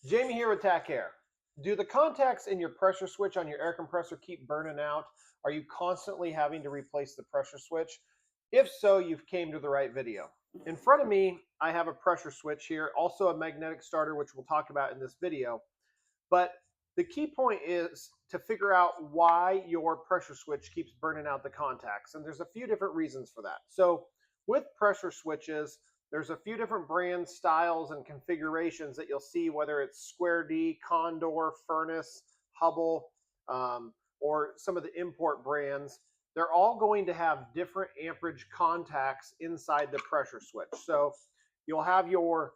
Jamie here with Tac Air. Do the contacts in your pressure switch on your air compressor keep burning out? Are you constantly having to replace the pressure switch? If so, you've came to the right video. In front of me, I have a pressure switch here, also a magnetic starter, which we'll talk about in this video. But the key point is to figure out why your pressure switch keeps burning out the contacts. And there's a few different reasons for that. So with pressure switches, there's a few different brands, styles, and configurations that you'll see, whether it's Square D, Condor, Furnace, Hubble, or some of the import brands. They're all going to have different amperage contacts inside the pressure switch. So you'll have your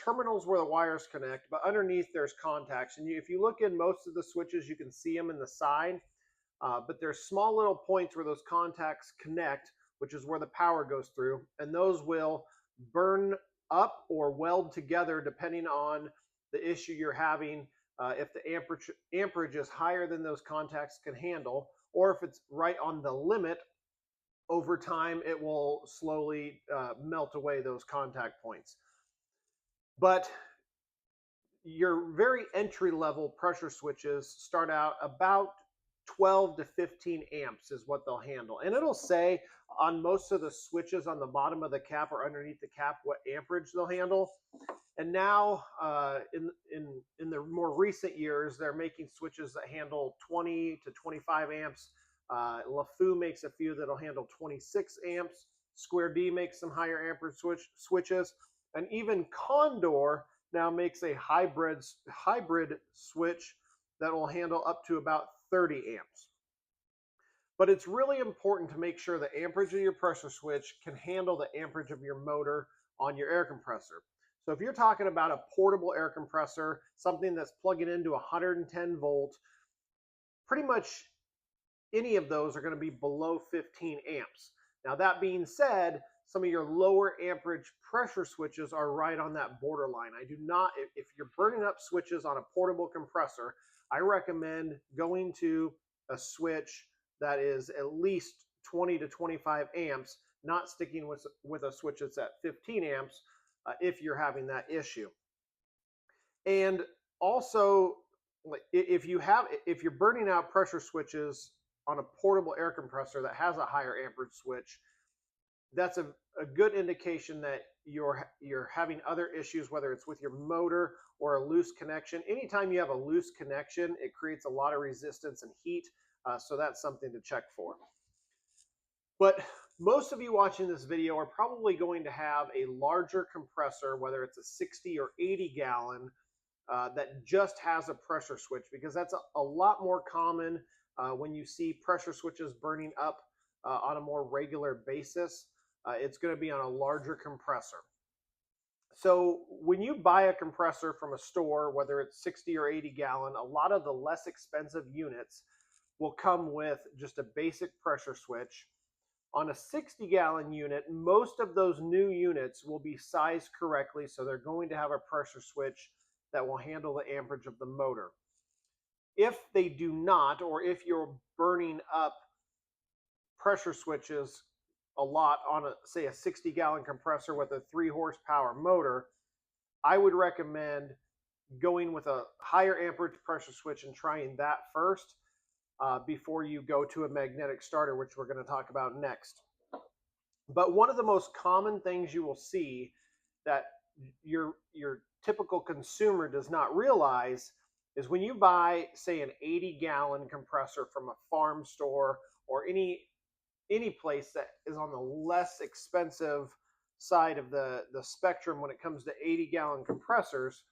terminals where the wires connect, but underneath there's contacts. And if you look in most of the switches, you can see them in the side, but there's small little points where those contacts connect, which is where the power goes through, and those will burn up or weld together depending on the issue you're having. If the amperage is higher than those contacts can handle, or if it's right on the limit, over time it will slowly melt away those contact points. But your very entry level pressure switches start out about 12 to 15 amps is what they'll handle. And it'll say on most of the switches on the bottom of the cap or underneath the cap what amperage they'll handle. And now in the more recent years, they're making switches that handle 20 to 25 amps. LeFou makes a few that'll handle 26 amps. Square D makes some higher amperage switches. And even Condor now makes a hybrid switch that will handle up to about 30 amps. But it's really important to make sure the amperage of your pressure switch can handle the amperage of your motor on your air compressor. So if you're talking about a portable air compressor, something that's plugging into 110 volt, pretty much any of those are going to be below 15 amps. Now that being said, some of your lower amperage pressure switches are right on that borderline. I do not, if you're burning up switches on a portable compressor, I recommend going to a switch that is at least 20 to 25 amps, not sticking with a switch that's at 15 amps if you're having that issue. And also, if you're burning out pressure switches on a portable air compressor that has a higher amperage switch, that's a good indication that you're having other issues, whether it's with your motor or a loose connection. Anytime you have a loose connection, it creates a lot of resistance and heat, so that's something to check for. But most of you watching this video are probably going to have a larger compressor, whether it's a 60 or 80 gallon, that just has a pressure switch, because that's a lot more common when you see pressure switches burning up on a more regular basis. It's going to be on a larger compressor. So when you buy a compressor from a store, whether it's 60 or 80 gallon, a lot of the less expensive units will come with just a basic pressure switch. On a 60 gallon unit, most of those new units will be sized correctly, so they're going to have a pressure switch that will handle the amperage of the motor. If they do not, or if you're burning up pressure switches a lot on say a 60 gallon compressor with a 3 horsepower motor, I would recommend going with a higher amperage pressure switch and trying that first before you go to a magnetic starter, which we're going to talk about next. But one of the most common things you will see that your typical consumer does not realize is when you buy, say, an 80 gallon compressor from a farm store or any place that is on the less expensive side of the spectrum when it comes to 80 gallon compressors,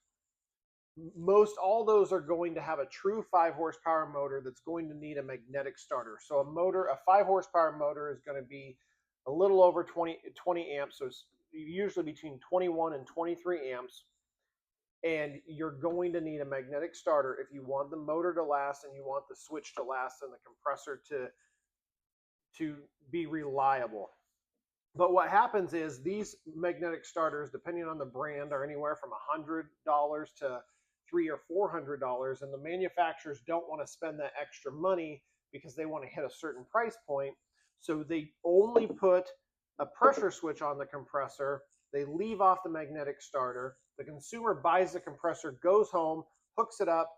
most all those are going to have a true 5 horsepower motor that's going to need a magnetic starter. So a 5 horsepower motor is going to be a little over 20 amps, so it's usually between 21 and 23 amps. And you're going to need a magnetic starter if you want the motor to last and you want the switch to last and the compressor to be reliable. But what happens is these magnetic starters, depending on the brand, are anywhere from $100 to $300 or $400, and the manufacturers don't want to spend that extra money because they want to hit a certain price point. So they only put a pressure switch on the compressor. they leave off the magnetic starter, the consumer buys the compressor, goes home, hooks it up,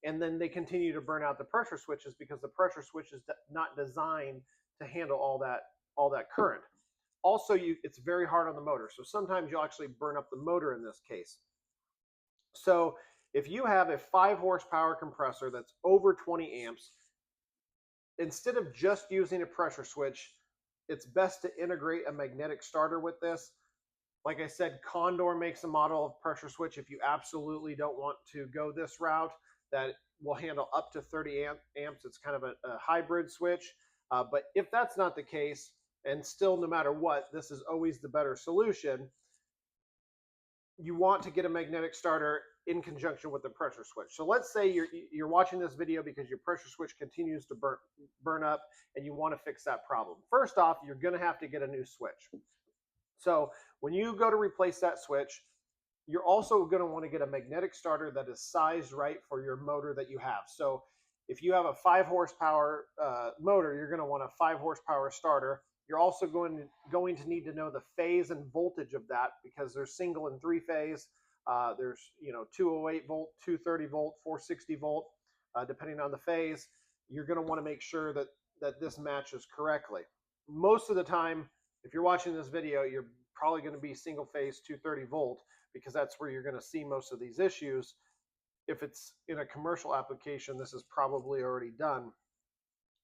and then they continue to burn out the pressure switches because the pressure switch is not designed to handle all that current. Also, it's very hard on the motor, so sometimes you'll actually burn up the motor in this case. So if you have a 5 horsepower compressor that's over 20 amps, instead of just using a pressure switch, it's best to integrate a magnetic starter with this. Like I said, Condor makes a model of pressure switch if you absolutely don't want to go this route that will handle up to 30 amps. It's kind of a hybrid switch. But if that's not the case, and still no matter what, this is always the better solution, you want to get a magnetic starter in conjunction with the pressure switch. So let's say you're watching this video because your pressure switch continues to burn up and you want to fix that problem. First off, you're going to have to get a new switch. So when you go to replace that switch, you're also going to want to get a magnetic starter that is sized right for your motor that you have. So if you have a 5 horsepower motor, you're going to want a 5 horsepower starter. You're also going to need to know the phase and voltage of that because there's single and 3 phase. There's 208 volt, 230 volt, 460 volt, depending on the phase. You're going to want to make sure that this matches correctly. Most of the time, if you're watching this video, you're probably going to be single phase 230 volt because that's where you're going to see most of these issues. If it's in a commercial application, this is probably already done.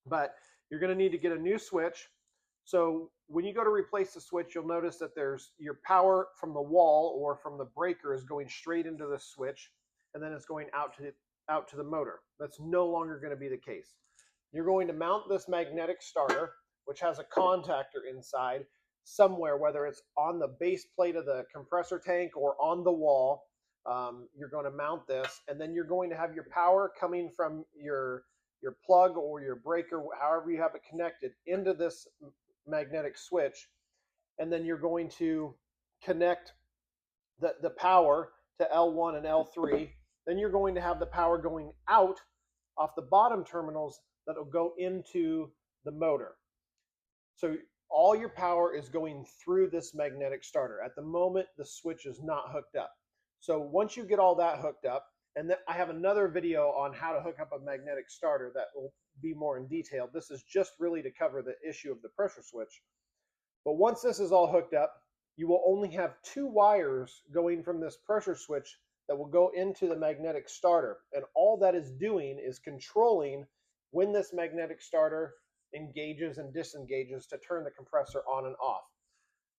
But you're going to need to get a new switch. So when you go to replace the switch, you'll notice that there's your power from the wall or from the breaker is going straight into the switch, and then it's going out to the motor. That's no longer going to be the case. You're going to mount this magnetic starter, which has a contactor inside somewhere, whether it's on the base plate of the compressor tank or on the wall. You're going to mount this, and then you're going to have your power coming from your plug or your breaker, however you have it connected, into this magnetic switch, and then you're going to connect the power to L1 and L3. Then you're going to have the power going out off the bottom terminals that will go into the motor. So all your power is going through this magnetic starter. At the moment, the switch is not hooked up. So once you get all that hooked up, and then I have another video on how to hook up a magnetic starter that will be more in detail. This is just really to cover the issue of the pressure switch. But once this is all hooked up, you will only have 2 wires going from this pressure switch that will go into the magnetic starter. And all that is doing is controlling when this magnetic starter engages and disengages to turn the compressor on and off.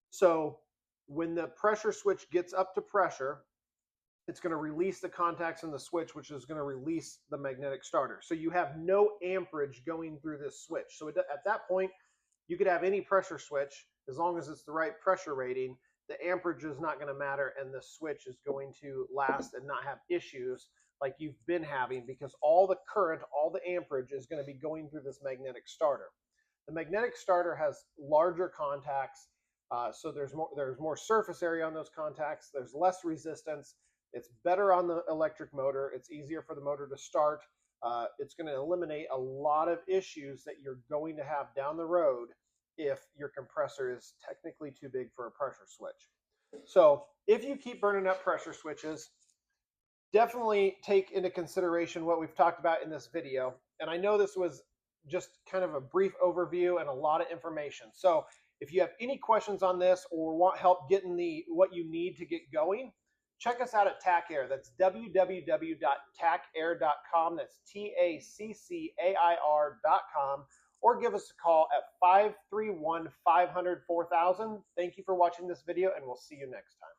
So when the pressure switch gets up to pressure, it's going to release the contacts in the switch, which is going to release the magnetic starter. So you have no amperage going through this switch. So at that point, you could have any pressure switch as long as it's the right pressure rating. The amperage is not going to matter, and the switch is going to last and not have issues like you've been having because all the current, all the amperage is going to be going through this magnetic starter. The magnetic starter has larger contacts, so there's more surface area on those contacts. There's less resistance. It's better on the electric motor. It's easier for the motor to start. It's going to eliminate a lot of issues that you're going to have down the road if your compressor is technically too big for a pressure switch. So if you keep burning up pressure switches, definitely take into consideration what we've talked about in this video. And I know this was just kind of a brief overview and a lot of information. So if you have any questions on this or want help getting what you need to get going, check us out at TAC Air. That's www.tacair.com. That's TACCAIR.com. Or give us a call at 531-500-4000. Thank you for watching this video, and we'll see you next time.